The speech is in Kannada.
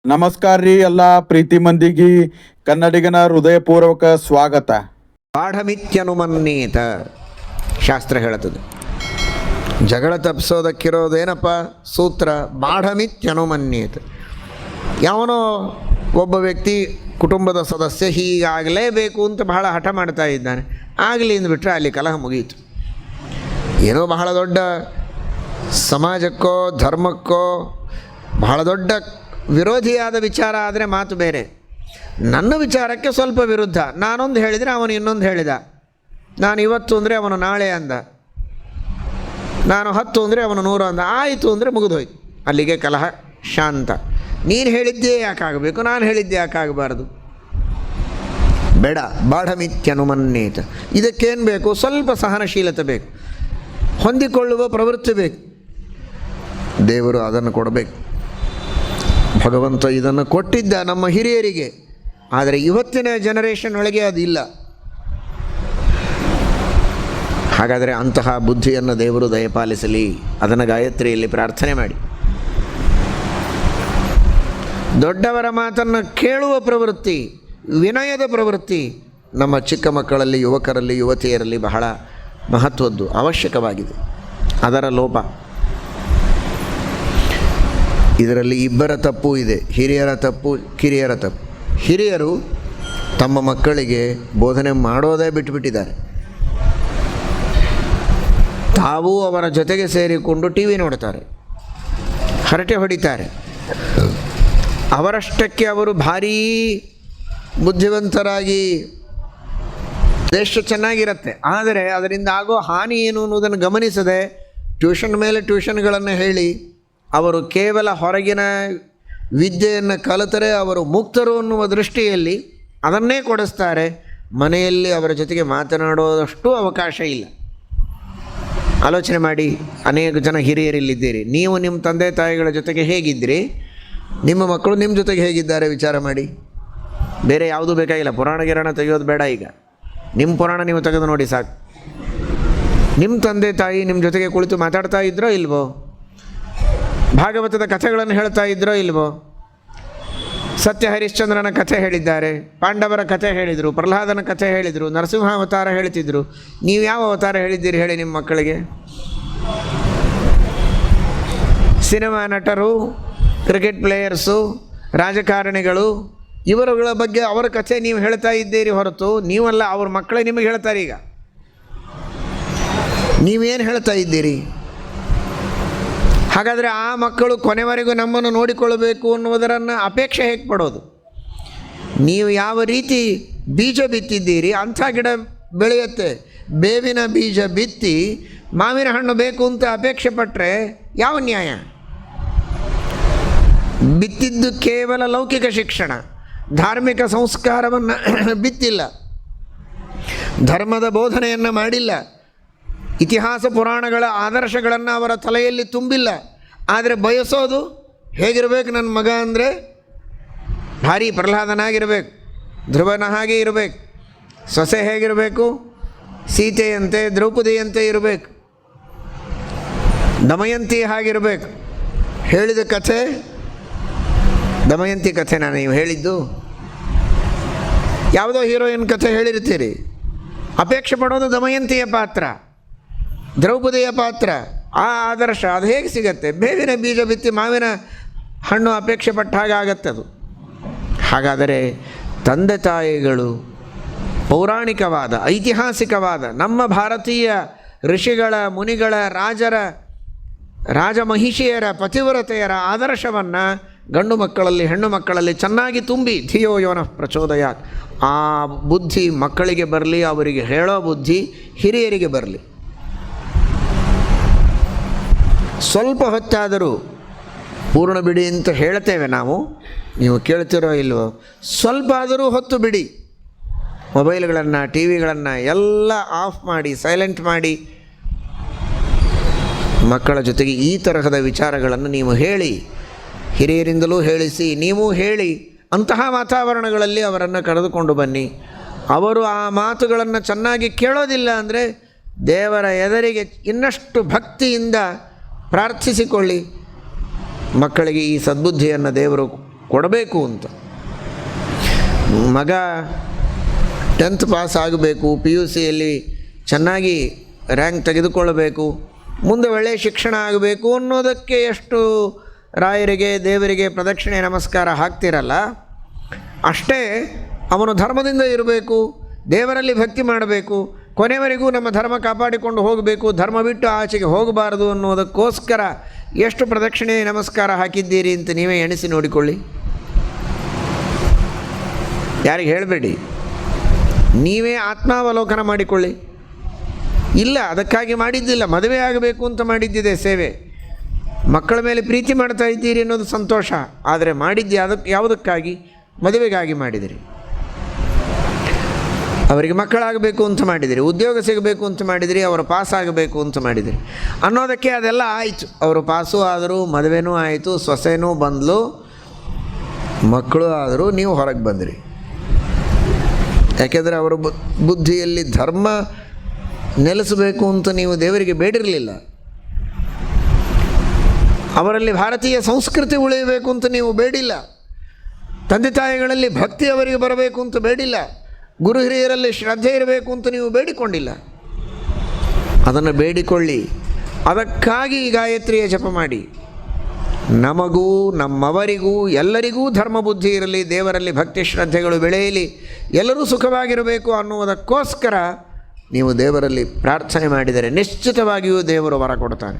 ನಮಸ್ಕಾರ ರೀ ಎಲ್ಲ ಪ್ರೀತಿ ಮಂದಿಗೆ ಕನ್ನಡಿಗನ ಹೃದಯಪೂರ್ವಕ ಸ್ವಾಗತ. ಬಾಢಮಿತ್ಯನುಮನ್ಯೇತ ಶಾಸ್ತ್ರ ಹೇಳುತ್ತದೆ. ಜಗಳ ತಪ್ಪಿಸೋದಕ್ಕಿರೋದೇನಪ್ಪ ಸೂತ್ರ, ಬಾಢಮಿತ್ಯನುಮನ್ಯೇತ. ಯಾವನೋ ಒಬ್ಬ ವ್ಯಕ್ತಿ ಕುಟುಂಬದ ಸದಸ್ಯ ಹೀಗಾಗಲೇಬೇಕು ಅಂತ ಬಹಳ ಹಠ ಮಾಡ್ತಾ ಇದ್ದಾನೆ, ಆಗಲಿ ಅಂದ್ಬಿಟ್ರೆ ಅಲ್ಲಿ ಕಲಹ ಮುಗಿಯಿತು. ಏನೋ ಬಹಳ ದೊಡ್ಡ ಸಮಾಜಕ್ಕೋ ಧರ್ಮಕ್ಕೋ ಬಹಳ ದೊಡ್ಡ ವಿರೋಧಿಯಾದ ವಿಚಾರ ಆದರೆ ಮಾತು ಬೇರೆ. ನನ್ನ ವಿಚಾರಕ್ಕೆ ಸ್ವಲ್ಪ ವಿರುದ್ಧ, ನಾನೊಂದು ಹೇಳಿದರೆ ಅವನು ಇನ್ನೊಂದು ಹೇಳಿದ, ನಾನು ಇವತ್ತು ಅಂದರೆ ಅವನು ನಾಳೆ ಅಂದ, ನಾನು 10 ಅಂದರೆ ಅವನು 100 ಅಂದ, ಆಯಿತು ಅಂದರೆ ಮುಗಿದೋಯ್ತು, ಅಲ್ಲಿಗೆ ಕಲಹ ಶಾಂತ. ನೀನು ಹೇಳಿದ್ದೇ ಯಾಕಾಗಬೇಕು, ನಾನು ಹೇಳಿದ್ದೇ ಯಾಕಾಗಬಾರ್ದು? ಬೇಡ. ಬಾಢಮಿತ್ಯನುಮನ್ಯೇತ. ಇದಕ್ಕೇನು ಬೇಕು? ಸ್ವಲ್ಪ ಸಹನಶೀಲತೆ ಬೇಕು, ಹೊಂದಿಕೊಳ್ಳುವ ಪ್ರವೃತ್ತಿ ಬೇಕು. ದೇವರು ಅದನ್ನು ಕೊಡಬೇಕು. ಭಗವಂತ ಇದನ್ನು ಕೊಟ್ಟಿದ್ದ ನಮ್ಮ ಹಿರಿಯರಿಗೆ, ಆದರೆ ಇವತ್ತಿನ ಜನರೇಷನ್ ಒಳಗೆ ಅದಿಲ್ಲ. ಹಾಗಾದರೆ ಅಂತಹ ಬುದ್ಧಿಯನ್ನು ದೇವರು ದಯಪಾಲಿಸಲಿ. ಅದನ್ನು ಗಾಯತ್ರಿಯಲ್ಲಿ ಪ್ರಾರ್ಥನೆ ಮಾಡಿ. ದೊಡ್ಡವರ ಮಾತನ್ನು ಕೇಳುವ ಪ್ರವೃತ್ತಿ, ವಿನಯದ ಪ್ರವೃತ್ತಿ ನಮ್ಮ ಚಿಕ್ಕ ಮಕ್ಕಳಲ್ಲಿ, ಯುವಕರಲ್ಲಿ, ಯುವತಿಯರಲ್ಲಿ ಬಹಳ ಮಹತ್ವದ್ದು, ಅವಶ್ಯಕವಾಗಿದೆ. ಅದರ ಲೋಪ. ಇದರಲ್ಲಿ ಇಬ್ಬರ ತಪ್ಪು ಇದೆ, ಹಿರಿಯರ ತಪ್ಪು, ಕಿರಿಯರ ತಪ್ಪು. ಹಿರಿಯರು ತಮ್ಮ ಮಕ್ಕಳಿಗೆ ಬೋಧನೆ ಮಾಡೋದೇ ಬಿಟ್ಟುಬಿಟ್ಟಿದ್ದಾರೆ. ತಾವೂ ಅವರ ಜೊತೆಗೆ ಸೇರಿಕೊಂಡು ಟಿ ವಿ ನೋಡ್ತಾರೆ, ಹರಟೆ ಹೊಡಿತಾರೆ. ಅವರಷ್ಟಕ್ಕೆ ಅವರು ಭಾರೀ ಬುದ್ಧಿವಂತರಾಗಿ ದೇಶ ಚೆನ್ನಾಗಿರುತ್ತೆ, ಆದರೆ ಅದರಿಂದ ಆಗೋ ಹಾನಿ ಏನು ಅನ್ನೋದನ್ನು ಗಮನಿಸದೆ ಟ್ಯೂಷನ್ ಮೇಲೆ ಟ್ಯೂಷನ್ಗಳನ್ನು ಹೇಳಿ ಅವರು ಕೇವಲ ಹೊರಗಿನ ವಿದ್ಯೆಯನ್ನು ಕಲಿತರೆ ಅವರು ಮುಕ್ತರು ಅನ್ನುವ ದೃಷ್ಟಿಯಲ್ಲಿ ಅದನ್ನೇ ಕೊಡಿಸ್ತಾರೆ. ಮನೆಯಲ್ಲಿ ಅವರ ಜೊತೆಗೆ ಮಾತನಾಡೋದಷ್ಟು ಅವಕಾಶ ಇಲ್ಲ. ಆಲೋಚನೆ ಮಾಡಿ. ಅನೇಕ ಜನ ಹಿರಿಯರಿಲ್ಲಿದ್ದೀರಿ, ನೀವು ನಿಮ್ಮ ತಂದೆ ತಾಯಿಗಳ ಜೊತೆಗೆ ಹೇಗಿದ್ದೀರಿ, ನಿಮ್ಮ ಮಕ್ಕಳು ನಿಮ್ಮ ಜೊತೆಗೆ ಹೇಗಿದ್ದಾರೆ ವಿಚಾರ ಮಾಡಿ. ಬೇರೆ ಯಾವುದೂ ಬೇಕಾಗಿಲ್ಲ, ಪುರಾಣ ಗಿರಾಣ ತೆಗೆಯೋದು ಬೇಡ. ಈಗ ನಿಮ್ಮ ಪುರಾಣ ನೀವು ತೆಗೆದು ನೋಡಿ ಸಾಕು. ನಿಮ್ಮ ತಂದೆ ತಾಯಿ ನಿಮ್ಮ ಜೊತೆಗೆ ಕುಳಿತು ಮಾತಾಡ್ತಾ ಇದ್ರೋ ಇಲ್ವೋ? ಭಾಗವತದ ಕಥೆಗಳನ್ನು ಹೇಳ್ತಾ ಇದ್ರೋ ಇಲ್ವೋ? ಸತ್ಯ ಹರಿಶ್ಚಂದ್ರನ ಕಥೆ ಹೇಳಿದ್ದಾರೆ, ಪಾಂಡವರ ಕಥೆ ಹೇಳಿದರು, ಪ್ರಹ್ಲಾದನ ಕಥೆ ಹೇಳಿದರು, ನರಸಿಂಹಾವತಾರ ಹೇಳ್ತಿದ್ರು. ನೀವು ಯಾವ ಅವತಾರ ಹೇಳಿದ್ದೀರಿ ಹೇಳಿ ನಿಮ್ಮ ಮಕ್ಕಳಿಗೆ? ಸಿನಿಮಾ ನಟರು, ಕ್ರಿಕೆಟ್ ಪ್ಲೇಯರ್ಸು, ರಾಜಕಾರಣಿಗಳು, ಇವರುಗಳ ಬಗ್ಗೆ ಅವರ ಕಥೆ ನೀವು ಹೇಳ್ತಾ ಇದ್ದೀರಿ ಹೊರತು ನೀವಲ್ಲ, ಅವ್ರ ಮಕ್ಕಳೇ ನಿಮಗೆ ಹೇಳ್ತಾರೆ. ಈಗ ನೀವೇನು ಹೇಳ್ತಾ ಇದ್ದೀರಿ? ಹಾಗಾದರೆ ಆ ಮಕ್ಕಳು ಕೊನೆವರೆಗೂ ನಮ್ಮನ್ನು ನೋಡಿಕೊಳ್ಳಬೇಕು ಅನ್ನುವುದನ್ನು ಅಪೇಕ್ಷೆ ಹೇಗೆ ಪಡೋದು? ನೀವು ಯಾವ ರೀತಿ ಬೀಜ ಬಿತ್ತಿದ್ದೀರಿ ಅಂಥ ಗಿಡ ಬೆಳೆಯುತ್ತೆ. ಬೇವಿನ ಬೀಜ ಬಿತ್ತಿ ಮಾವಿನ ಹಣ್ಣು ಬೇಕು ಅಂತ ಅಪೇಕ್ಷೆ ಪಟ್ಟರೆ ಯಾವ ನ್ಯಾಯ? ಬಿತ್ತಿದ್ದು ಕೇವಲ ಲೌಕಿಕ ಶಿಕ್ಷಣ, ಧಾರ್ಮಿಕ ಸಂಸ್ಕಾರವನ್ನು ಬಿತ್ತಿಲ್ಲ, ಧರ್ಮದ ಬೋಧನೆಯನ್ನು ಮಾಡಿಲ್ಲ, ಇತಿಹಾಸ ಪುರಾಣಗಳ ಆದರ್ಶಗಳನ್ನು ಅವರ ತಲೆಯಲ್ಲಿ ತುಂಬಿಲ್ಲ. ಆದರೆ ಬಯಸೋದು ಹೇಗಿರಬೇಕು? ನನ್ನ ಮಗ ಅಂದರೆ ಭಾರಿ ಪ್ರಹ್ಲಾದನಾಗಿರಬೇಕು, ಧ್ರುವನ ಹಾಗೆ ಇರಬೇಕು, ಸೊಸೆ ಹೇಗಿರಬೇಕು? ಸೀತೆಯಂತೆ, ದ್ರೌಪದಿಯಂತೆ ಇರಬೇಕು, ದಮಯಂತಿ ಹಾಗಿರಬೇಕು. ಹೇಳಿದ ಕಥೆ ದಮಯಂತಿ ಕಥೆನಾ ನೀವು ಹೇಳಿದ್ದು? ಯಾವುದೋ ಹೀರೋಯಿನ್ ಕಥೆ ಹೇಳಿರ್ತೀರಿ. ಅಪೇಕ್ಷೆ ಪಡೋದು ದಮಯಂತಿಯ ಪಾತ್ರ, ದ್ರೌಪದಿಯ ಪಾತ್ರ. ಆ ಆದರ್ಶ ಅದು ಹೇಗೆ ಸಿಗತ್ತೆ? ಬೇವಿನ ಬೀಜ ಬಿತ್ತಿ ಮಾವಿನ ಹಣ್ಣು ಅಪೇಕ್ಷೆ ಪಟ್ಟ ಹಾಗೆ ಆಗತ್ತದು. ಹಾಗಾದರೆ ತಂದೆ ತಾಯಿಗಳು ಪೌರಾಣಿಕವಾದ, ಐತಿಹಾಸಿಕವಾದ ನಮ್ಮ ಭಾರತೀಯ ಋಷಿಗಳ, ಮುನಿಗಳ, ರಾಜಮಹಿಷಿಯರ, ಪತಿವ್ರತೆಯರ ಆದರ್ಶವನ್ನು ಗಂಡು ಮಕ್ಕಳಲ್ಲಿ, ಹೆಣ್ಣು ಮಕ್ಕಳಲ್ಲಿ ಚೆನ್ನಾಗಿ ತುಂಬಿ ಧಿಯೋ ಯೋನಃ ಪ್ರಚೋದಯಾತ್, ಆ ಬುದ್ಧಿ ಮಕ್ಕಳಿಗೆ ಬರಲಿ, ಅವರಿಗೆ ಹೇಳೋ ಬುದ್ಧಿ ಹಿರಿಯರಿಗೆ ಬರಲಿ. ಸ್ವಲ್ಪ ಹೊತ್ತಾದರೂ ಪೂರ್ಣ ಬಿಡಿ ಅಂತ ಹೇಳ್ತೇವೆ ನಾವು, ನೀವು ಕೇಳ್ತಿರೋ ಇಲ್ವೋ? ಸ್ವಲ್ಪ ಆದರೂ ಹೊತ್ತು ಬಿಡಿ. ಮೊಬೈಲ್ಗಳನ್ನು, ಟಿ ವಿಗಳನ್ನು ಎಲ್ಲ ಆಫ್ ಮಾಡಿ, ಸೈಲೆಂಟ್ ಮಾಡಿ, ಮಕ್ಕಳ ಜೊತೆಗೆ ಈ ತರಹದ ವಿಚಾರಗಳನ್ನು ನೀವು ಹೇಳಿ, ಹಿರಿಯರಿಂದಲೂ ಹೇಳಿಸಿ, ನೀವು ಹೇಳಿ. ಅಂತಹ ವಾತಾವರಣಗಳಲ್ಲಿ ಅವರನ್ನು ಕರೆದುಕೊಂಡು ಬನ್ನಿ. ಅವರು ಆ ಮಾತುಗಳನ್ನು ಚೆನ್ನಾಗಿ ಕೇಳೋದಿಲ್ಲ ಅಂದರೆ ದೇವರ ಎದುರಿಗೆ ಇನ್ನಷ್ಟು ಭಕ್ತಿಯಿಂದ ಪ್ರಾರ್ಥಿಸಿಕೊಳ್ಳಿ. ಮಕ್ಕಳಿಗೆ ಈ ಸದ್ಬುದ್ಧಿಯನ್ನು ದೇವರು ಕೊಡಬೇಕು ಅಂತ. ಮಗ 10th ಪಾಸ್ ಆಗಬೇಕು, PUCಯಲ್ಲಿ ಚೆನ್ನಾಗಿ ರ್ಯಾಂಕ್ ತೆಗೆದುಕೊಳ್ಳಬೇಕು, ಮುಂದೆ ಒಳ್ಳೆಯ ಶಿಕ್ಷಣ ಆಗಬೇಕು ಅನ್ನೋದಕ್ಕೆ ಎಷ್ಟು ರಾಯರಿಗೆ ದೇವರಿಗೆ ಪ್ರದಕ್ಷಿಣೆ ನಮಸ್ಕಾರ ಹಾಕ್ತಿರಲ್ಲ, ಅಷ್ಟೇ ಅವನು ಧರ್ಮದಿಂದ ಇರಬೇಕು, ದೇವರಲ್ಲಿ ಭಕ್ತಿ ಮಾಡಬೇಕು, ಕೊನೆವರೆಗೂ ನಮ್ಮ ಧರ್ಮ ಕಾಪಾಡಿಕೊಂಡು ಹೋಗಬೇಕು, ಧರ್ಮ ಬಿಟ್ಟು ಆಚೆಗೆ ಹೋಗಬಾರದು ಅನ್ನೋದಕ್ಕೋಸ್ಕರ ಎಷ್ಟು ಪ್ರದಕ್ಷಿಣೆ ನಮಸ್ಕಾರ ಹಾಕಿದ್ದೀರಿ ಅಂತ ನೀವೇ ಎಣಿಸಿ ನೋಡಿಕೊಳ್ಳಿ. ಯಾರಿಗೆ ಹೇಳಬೇಡಿ, ನೀವೇ ಆತ್ಮಾವಲೋಕನ ಮಾಡಿಕೊಳ್ಳಿ. ಇಲ್ಲ, ಅದಕ್ಕಾಗಿ ಮಾಡಿದ್ದಿಲ್ಲ, ಮದುವೆ ಆಗಬೇಕು ಅಂತ ಮಾಡಿದ್ದಿದೆ ಸೇವೆ, ಮಕ್ಕಳ ಮೇಲೆ ಪ್ರೀತಿ ಮಾಡ್ತಾ ಇದ್ದೀರಿ ಅನ್ನೋದು ಸಂತೋಷ. ಆದರೆ ಮಾಡಿದ್ದು ಯಾವುದಕ್ಕಾಗಿ? ಮದುವೆಗಾಗಿ ಮಾಡಿದಿರಿ. ಅವರಿಗೆ ಮಕ್ಕಳಾಗಬೇಕು ಅಂತ ಮಾಡಿದಿರಿ, ಉದ್ಯೋಗ ಸಿಗಬೇಕು ಅಂತ ಮಾಡಿದಿರಿ, ಅವರು ಪಾಸ್ ಆಗಬೇಕು ಅಂತ ಮಾಡಿದಿರಿ ಅನ್ನೋದಕ್ಕೆ ಅದೆಲ್ಲ ಆಯಿತು. ಅವರು ಪಾಸು ಆದರು, ಮದುವೆನೂ ಆಯಿತು, ಸೊಸೆನೂ ಬಂದಳು, ಮಕ್ಕಳು ಆದರೂ, ನೀವು ಹೊರಗೆ ಬಂದಿರಿ. ಯಾಕೆಂದರೆ ಅವರ ಬುದ್ಧಿಯಲ್ಲಿ ಧರ್ಮ ನೆಲೆಸಬೇಕು ಅಂತ ನೀವು ದೇವರಿಗೆ ಬೇಡಿರಲಿಲ್ಲ. ಅವರಲ್ಲಿ ಭಾರತೀಯ ಸಂಸ್ಕೃತಿ ಉಳಿಯಬೇಕು ಅಂತ ನೀವು ಬೇಡಿಲ್ಲ. ತಂದೆ ತಾಯಿಗಳಲ್ಲಿ ಭಕ್ತಿ ಅವರಿಗೆ ಬರಬೇಕು ಅಂತ ಬೇಡಿಲ್ಲ. ಗುರು ಹಿರಿಯರಲ್ಲಿ ಶ್ರದ್ಧೆ ಇರಬೇಕು ಅಂತ ನೀವು ಬೇಡಿಕೊಂಡಿಲ್ಲ. ಅದನ್ನು ಬೇಡಿಕೊಳ್ಳಿ. ಅದಕ್ಕಾಗಿ ಈ ಗಾಯತ್ರಿಯ ಜಪ ಮಾಡಿ. ನಮಗೂ ನಮ್ಮವರಿಗೂ ಎಲ್ಲರಿಗೂ ಧರ್ಮ ಬುದ್ಧಿ ಇರಲಿ, ದೇವರಲ್ಲಿ ಭಕ್ತಿ ಶ್ರದ್ಧೆಗಳು ಬೆಳೆಯಲಿ, ಎಲ್ಲರೂ ಸುಖವಾಗಿರಬೇಕು ಅನ್ನುವುದಕ್ಕೋಸ್ಕರ ನೀವು ದೇವರಲ್ಲಿ ಪ್ರಾರ್ಥನೆ ಮಾಡಿದರೆ ನಿಶ್ಚಿತವಾಗಿಯೂ ದೇವರು ವರ ಕೊಡ್ತಾನೆ.